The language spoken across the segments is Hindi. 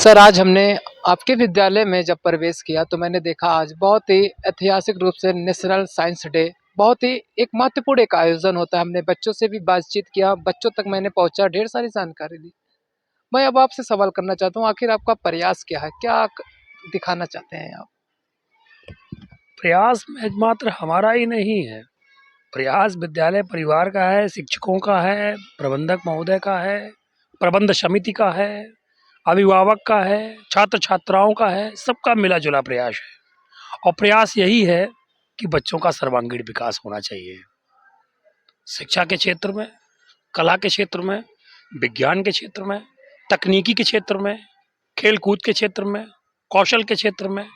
सर, आज हमने आपके विद्यालय में जब प्रवेश किया तो मैंने देखा आज बहुत ही ऐतिहासिक रूप से नेशनल साइंस डे बहुत ही एक महत्वपूर्ण एक आयोजन होता है। हमने बच्चों से भी बातचीत किया, बच्चों तक मैंने पहुंचा, ढेर सारी जानकारी दी। मैं अब आपसे सवाल करना चाहता हूँ, आखिर आपका प्रयास क्या है, दिखाना चाहते हैं आप? प्रयास मात्र हमारा ही नहीं है। प्रयास विद्यालय परिवार का है, शिक्षकों का है, प्रबंधक महोदय का है, प्रबंध समिति का है, अभिभावक का है, छात्र छात्राओं का है, सबका मिला जुला प्रयास है। और प्रयास यही है कि बच्चों का सर्वांगीण विकास होना चाहिए। शिक्षा के क्षेत्र में, कला के क्षेत्र में, विज्ञान के क्षेत्र में, तकनीकी के क्षेत्र में, खेल कूद के क्षेत्र में, कौशल के क्षेत्र में,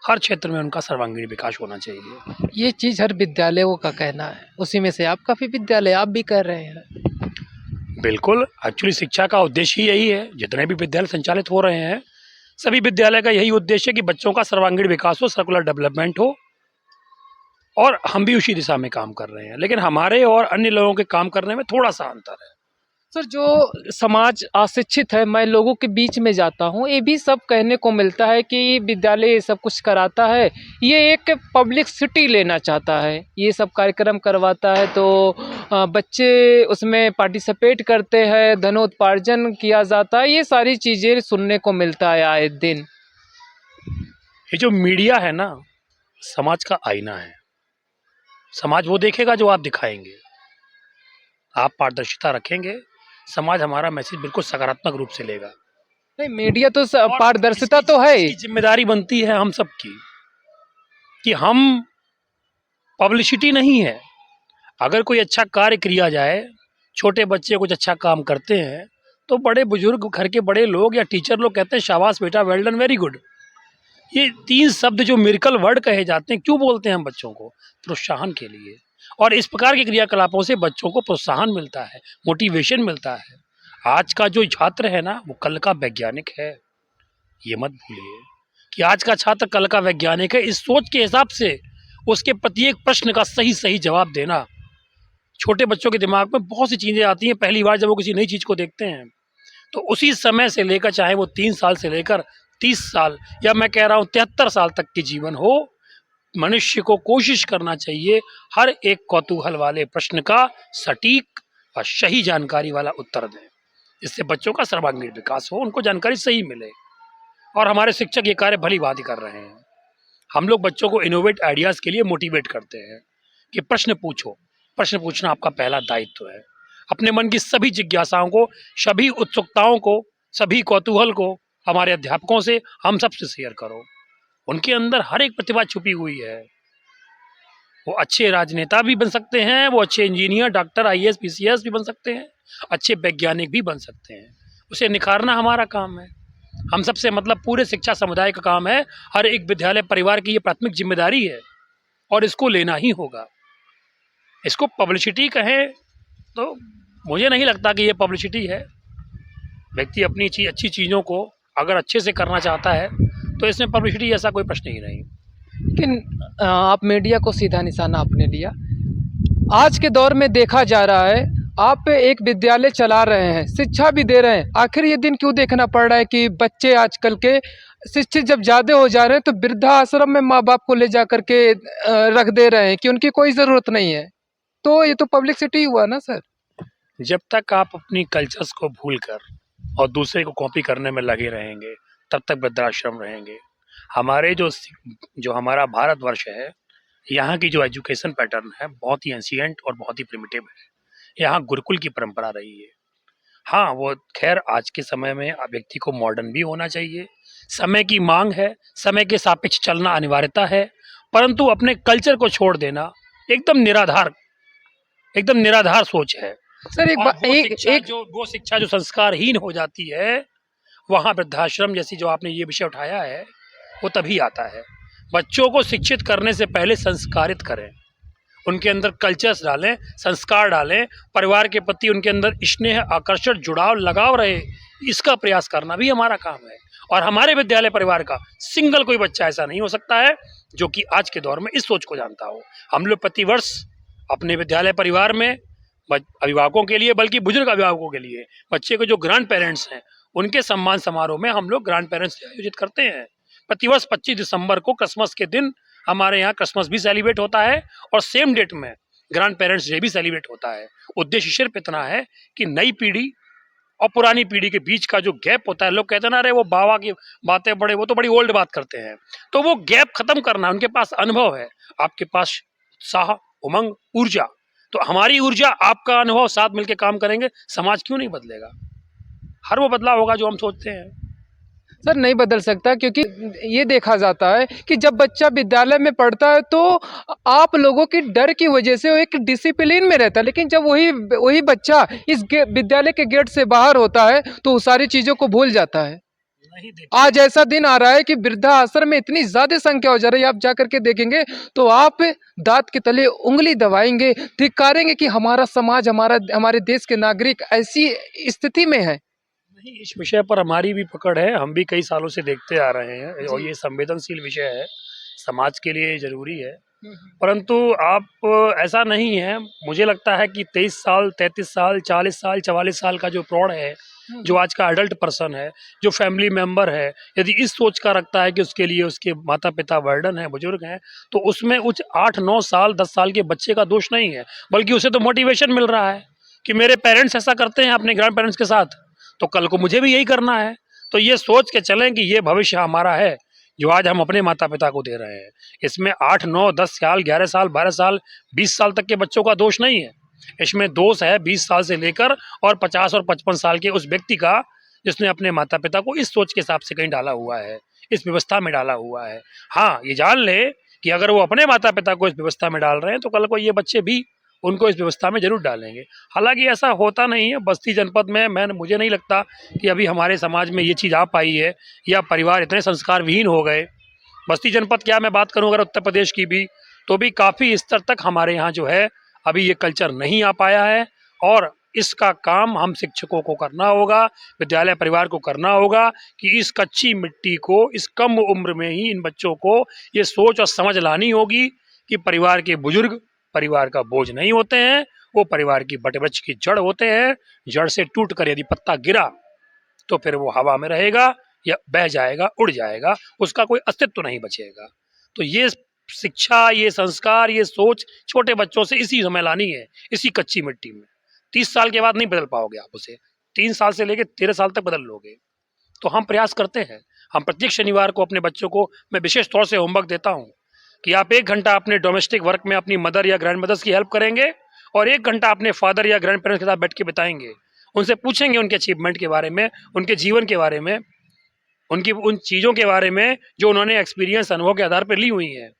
हर क्षेत्र में उनका सर्वांगीण विकास होना चाहिए। ये चीज़ हर विद्यालयों का कहना है, उसी में से आपका भी विद्यालय, आप भी कर रहे हैं। बिल्कुल, एक्चुअली शिक्षा का उद्देश्य ही यही है। जितने भी विद्यालय संचालित हो रहे हैं, सभी विद्यालय का यही उद्देश्य है कि बच्चों का सर्वांगीण विकास हो, सर्कुलर डेवलपमेंट हो। और हम भी उसी दिशा में काम कर रहे हैं, लेकिन हमारे और अन्य लोगों के काम करने में थोड़ा सा अंतर है। सर, जो समाज अशिक्षित है, मैं लोगों के बीच में जाता हूँ, ये भी सब कहने को मिलता है कि विद्यालय ये सब कुछ कराता है, ये एक पब्लिसिटी लेना चाहता है, ये सब कार्यक्रम करवाता है तो बच्चे उसमें पार्टिसिपेट करते हैं, धनोत्पार्जन किया जाता है, ये सारी चीज़ें सुनने को मिलता है आए दिन। ये जो मीडिया है ना, समाज का आईना है। समाज वो देखेगा जो आप दिखाएंगे। आप पारदर्शिता रखेंगे, समाज हमारा मैसेज बिल्कुल सकारात्मक रूप से लेगा। नहीं, मीडिया तो और पारदर्शिता तो है। इसकी जिम्मेदारी बनती है हम सबकी कि हम पब्लिसिटी नहीं है। अगर कोई अच्छा कार्य किया जाए, छोटे बच्चे कुछ अच्छा काम करते हैं, तो बड़े बुजुर्ग, घर के बड़े लोग या टीचर लोग कहते हैं शाबाश बेटा, वेल डन, वेरी गुड। ये 3 शब्द जो मिरेकल वर्ड कहे जाते हैं, क्यों बोलते हैं हम बच्चों को? प्रोत्साहन के लिए। और इस प्रकार के क्रियाकलापों से बच्चों को प्रोत्साहन मिलता है, मोटिवेशन मिलता है। आज का जो छात्र है ना, वो कल का वैज्ञानिक है। ये मत भूलिए कि आज का छात्र कल का वैज्ञानिक है। इस सोच के हिसाब से उसके प्रत्येक प्रश्न का सही सही जवाब देना। छोटे बच्चों के दिमाग में बहुत सी चीज़ें आती हैं पहली बार जब वो किसी नई चीज़ को देखते हैं। तो उसी समय से लेकर, चाहे वो 3 साल से लेकर 30 साल, या मैं कह रहा हूँ 73 साल तक की जीवन हो, मनुष्य को कोशिश करना चाहिए हर एक कौतूहल वाले प्रश्न का सटीक और सही जानकारी वाला उत्तर दें, जिससे बच्चों का सर्वांगीण विकास हो, उनको जानकारी सही मिले। और हमारे शिक्षक ये कार्य भली भांति कर रहे हैं। हम लोग बच्चों को इनोवेट आइडियाज़ के लिए मोटिवेट करते हैं कि प्रश्न पूछो। प्रश्न पूछना आपका पहला दायित्व है। अपने मन की सभी जिज्ञासाओं को, सभी उत्सुकताओं को, सभी कौतूहल को हमारे अध्यापकों से, हम सबसे शेयर करो। उनके अंदर हर एक प्रतिभा छुपी हुई है। वो अच्छे राजनेता भी बन सकते हैं, वो अच्छे इंजीनियर, डॉक्टर, आईएएस, पीसीएस भी बन सकते हैं, अच्छे वैज्ञानिक भी बन सकते हैं। उसे निखारना हमारा काम है। हम सबसे मतलब पूरे शिक्षा समुदाय का काम है। हर एक विद्यालय परिवार की ये प्राथमिक जिम्मेदारी है और इसको लेना ही होगा। इसको पब्लिसिटी कहें तो मुझे नहीं लगता कि ये पब्लिसिटी है। व्यक्ति अपनी अच्छी चीज़ों को अगर अच्छे से करना चाहता है तो इसमें पब्लिसिटी ऐसा कोई प्रश्न ही नहीं। लेकिन आप मीडिया को सीधा निशाना आपने लिया। आज के दौर में देखा जा रहा है, आप एक विद्यालय चला रहे हैं, शिक्षा भी दे रहे हैं, आखिर ये दिन क्यों देखना पड़ रहा है कि बच्चे आजकल के शिक्षित जब ज़्यादा हो जा रहे हैं तो वृद्धाश्रम में माँ बाप को ले जा करके रख दे रहे हैं कि उनकी कोई ज़रूरत नहीं है, तो ये तो पब्लिसिटी हुआ ना सर। जब तक आप अपनी कल्चर्स को भूल कर और दूसरे को कॉपी करने में लगे रहेंगे, तब तक वृद्धाश्रम रहेंगे। हमारे जो हमारा भारतवर्ष है, यहाँ की जो एजुकेशन पैटर्न है बहुत ही एंशिएंट और बहुत ही प्रिमिटिव है। यहाँ गुरुकुल की परंपरा रही है। हाँ, वो खैर आज के समय में व्यक्ति को मॉडर्न भी होना चाहिए, समय की मांग है, समय के सापेक्ष चलना अनिवार्यता है, परंतु अपने कल्चर को छोड़ देना एकदम निराधार सोच है। सर वो शिक्षा जो संस्कारहीन हो जाती है, वहाँ वृद्धाश्रम जैसी जो आपने ये विषय उठाया है, वो तभी आता है। बच्चों को शिक्षित करने से पहले संस्कारित करें, उनके अंदर कल्चर्स डालें, संस्कार डालें, परिवार के प्रति उनके अंदर स्नेह, आकर्षण, जुड़ाव, लगाव रहे, इसका प्रयास करना भी हमारा काम है। और हमारे विद्यालय परिवार का सिंगल कोई बच्चा ऐसा नहीं हो सकता है जो कि आज के दौर में इस सोच को जानता हो। हम लोग प्रतिवर्ष अपने विद्यालय परिवार में अभिभावकों के लिए, बल्कि बुजुर्ग अभिभावकों के लिए, बच्चे के जो ग्रैंड पेरेंट्स हैं उनके सम्मान समारोह में हम लोग ग्रैंड पेरेंट्स आयोजित करते हैं। प्रतिवर्ष 25 दिसंबर को क्रिसमस के दिन हमारे यहाँ क्रिसमस भी सेलिब्रेट होता है और सेम डेट में ग्रैंड पेरेंट्स डे भी सेलिब्रेट होता है। उद्देश्य सिर्फ इतना है कि नई पीढ़ी और पुरानी पीढ़ी के बीच का जो गैप होता है, लोग कहते हैं ना, अरे वो बाबा की बातें बड़े, वो तो बड़ी ओल्ड बात करते हैं, तो वो गैप खत्म करना। उनके पास अनुभव है, आपके पास उत्साह, उमंग, ऊर्जा, तो हमारी ऊर्जा, आपका अनुभव, साथ मिलकर काम करेंगे, समाज क्यों नहीं बदलेगा? हर वो बदलाव होगा जो हम सोचते हैं। सर नहीं बदल सकता, क्योंकि ये देखा जाता है कि जब बच्चा विद्यालय में पढ़ता है तो आप लोगों की डर की वजह से वो एक डिसिप्लिन में रहता है, लेकिन जब वही बच्चा इस विद्यालय के गेट से बाहर होता है तो वो सारी चीज़ों को भूल जाता है। नहीं, देखिए, आज ऐसा दिन आ रहा है कि वृद्धा आश्रम में इतनी ज्यादा संख्या हो जा रही है, आप जा करके देखेंगे तो आप दांत के तले उंगली दबाएंगे, धिक्कारेंगे कि हमारा समाज, हमारे देश के नागरिक ऐसी स्थिति में है। नहीं, इस विषय पर हमारी भी पकड़ है, हम भी कई सालों से देखते आ रहे हैं और ये संवेदनशील विषय है, समाज के लिए जरूरी है। परंतु आप, ऐसा नहीं है, मुझे लगता है कि 23 साल, 33 साल, 40 साल, 44 साल का जो प्रौढ़ है, जो आज का अडल्ट पर्सन है, जो फैमिली मेंबर है, यदि इस सोच का रखता है कि उसके लिए उसके माता पिता बर्डन है, बुजुर्ग हैं, तो उसमें उस 8-9 साल, 10 साल के बच्चे का दोष नहीं है, बल्कि उसे तो मोटिवेशन मिल रहा है कि मेरे पेरेंट्स ऐसा करते हैं अपने ग्रैंड पेरेंट्स के साथ, तो कल को मुझे भी यही करना है। तो ये सोच के चलें कि ये भविष्य हमारा है जो आज हम अपने माता पिता को दे रहे हैं। इसमें 8, 9, 10 साल, 11 साल, 12 साल, 20 साल तक के बच्चों का दोष नहीं है। इसमें दोष है 20 साल से लेकर और 50 और 55 साल के उस व्यक्ति का, जिसने अपने माता पिता को इस सोच के हिसाब से कहीं डाला हुआ है, इस व्यवस्था में डाला हुआ है। हाँ, ये जान ले कि अगर वो अपने माता पिता को इस व्यवस्था में डाल रहे हैं तो कल को ये बच्चे भी उनको इस व्यवस्था में जरूर डालेंगे। हालांकि ऐसा होता नहीं है। बस्ती जनपद में मुझे नहीं लगता कि अभी हमारे समाज में ये चीज़ आ पाई है, या परिवार इतने संस्कार विहीन हो गए। बस्ती जनपद क्या, मैं बात करूं अगर उत्तर प्रदेश की भी, तो भी काफ़ी स्तर तक हमारे यहाँ जो है अभी ये कल्चर नहीं आ पाया है, और इसका काम हम शिक्षकों को करना होगा, विद्यालय परिवार को करना होगा कि इस कच्ची मिट्टी को, इस कम उम्र में ही इन बच्चों को ये सोच और समझ लानी होगी कि परिवार के बुजुर्ग परिवार का बोझ नहीं होते हैं, वो परिवार की वटवृक्ष की जड़ होते हैं। जड़ से टूट कर यदि पत्ता गिरा तो फिर वो हवा में रहेगा या बह जाएगा, उड़ जाएगा, उसका कोई अस्तित्व नहीं बचेगा। तो ये शिक्षा, ये संस्कार, ये सोच छोटे बच्चों से इसी समय लानी है, इसी कच्ची मिट्टी में। 30 साल के बाद नहीं बदल पाओगे आप उसे, 3 साल से लेकर 13 साल तक बदल लोगे। तो हम प्रयास करते हैं, हम प्रत्येक शनिवार को अपने बच्चों को मैं विशेष तौर से होमवर्क देता हूँ कि आप 1 घंटा अपने डोमेस्टिक वर्क में अपनी मदर या ग्रैंड मदर्स की हेल्प करेंगे और 1 घंटा अपने फादर या ग्रैंड पेरेंट्स के साथ बैठ के बिताएंगे। उनसे पूछेंगे उनके अचीवमेंट के बारे में, उनके जीवन के बारे में, उनकी उन चीज़ों के बारे में जो उन्होंने एक्सपीरियंस, अनुभव के आधार पर ली हुई हैं।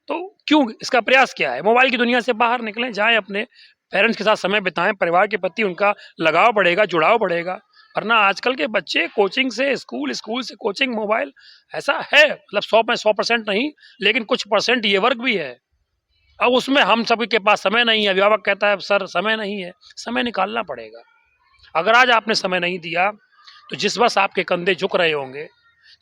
तो क्यों, इसका प्रयास क्या है? मोबाइल की दुनिया से बाहर निकलें, जाएं, अपने पेरेंट्स के साथ समय बिताएं, परिवार के प्रति उनका लगाव बढ़ेगा, जुड़ाव बढ़ेगा। वरना आजकल के बच्चे कोचिंग से स्कूल, स्कूल से कोचिंग, मोबाइल, ऐसा है, मतलब 100 में 100% नहीं, लेकिन कुछ परसेंट ये वर्ग भी है। अब उसमें हम सभी के पास समय नहीं है। अभिभावक कहता है सर समय नहीं है, समय निकालना पड़ेगा। अगर आज आपने समय नहीं दिया तो जिस वर्ष आपके कंधे झुक रहे होंगे,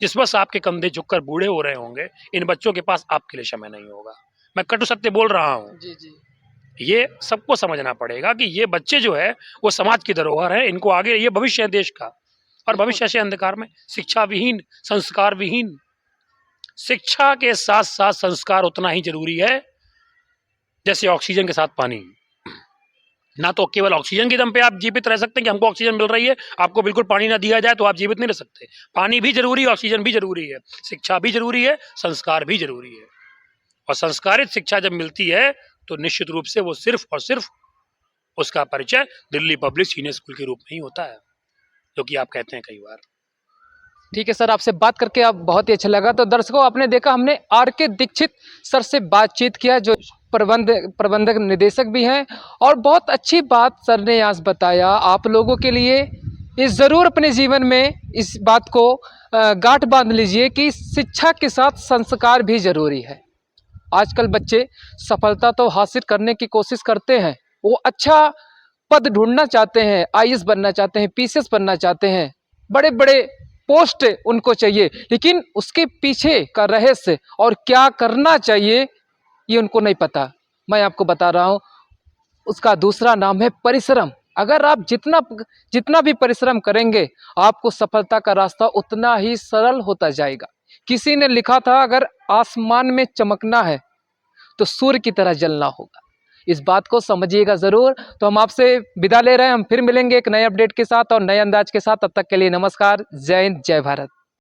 जिस वर्ष आपके कंधे झुककर बूढ़े हो रहे होंगे, इन बच्चों के पास आपके लिए समय नहीं होगा। मैं कटु सत्य बोल रहा हूँ। जी जी। ये सबको समझना पड़ेगा कि ये बच्चे जो है वो समाज की धरोहर है, इनको आगे, ये भविष्य है देश का, और भविष्य से अंधकार में शिक्षा विहीन, संस्कार विहीन। शिक्षा के साथ साथ संस्कार उतना ही जरूरी है जैसे ऑक्सीजन के साथ पानी। ना तो केवल ऑक्सीजन के दम पे आप जीवित रह सकते हैं कि हमको ऑक्सीजन मिल रही है, आपको बिल्कुल पानी ना दिया जाए तो आप जीवित नहीं रह सकते। पानी भी जरूरी है, ऑक्सीजन भी जरूरी है, शिक्षा भी जरूरी है, संस्कार भी जरूरी है। और संस्कारित शिक्षा जब मिलती है तो निश्चित रूप से वो सिर्फ और सिर्फ उसका परिचय दिल्ली पब्लिक सीनियर स्कूल के रूप में ही होता है, जो कि आप कहते हैं कई बार। ठीक है सर, आपसे बात करके आप बहुत ही अच्छा लगा। तो दर्शकों, आपने देखा, हमने आर.के. दीक्षित सर से बातचीत किया, जो प्रबंधक निदेशक भी हैं, और बहुत अच्छी बात सर ने आज बताया आप लोगों के लिए। इस ज़रूर अपने जीवन में इस बात को गांठ बांध लीजिए कि शिक्षा के साथ संस्कार भी ज़रूरी है। आजकल बच्चे सफलता तो हासिल करने की कोशिश करते हैं, वो अच्छा पद ढूंढना चाहते हैं, आईएएस बनना चाहते हैं, पीसीएस बनना चाहते हैं, बड़े बड़े पोस्ट उनको चाहिए, लेकिन उसके पीछे का रहस्य और क्या करना चाहिए ये उनको नहीं पता। मैं आपको बता रहा हूँ, उसका दूसरा नाम है परिश्रम। अगर आप जितना भी परिश्रम करेंगे, आपको सफलता का रास्ता उतना ही सरल होता जाएगा। किसी ने लिखा था, अगर आसमान में चमकना है तो सूर्य की तरह जलना होगा। इस बात को समझिएगा ज़रूर। तो हम आपसे विदा ले रहे हैं। हम फिर मिलेंगे एक नए अपडेट के साथ और नए अंदाज के साथ। तब तक के लिए नमस्कार। जय हिंद, जय भारत।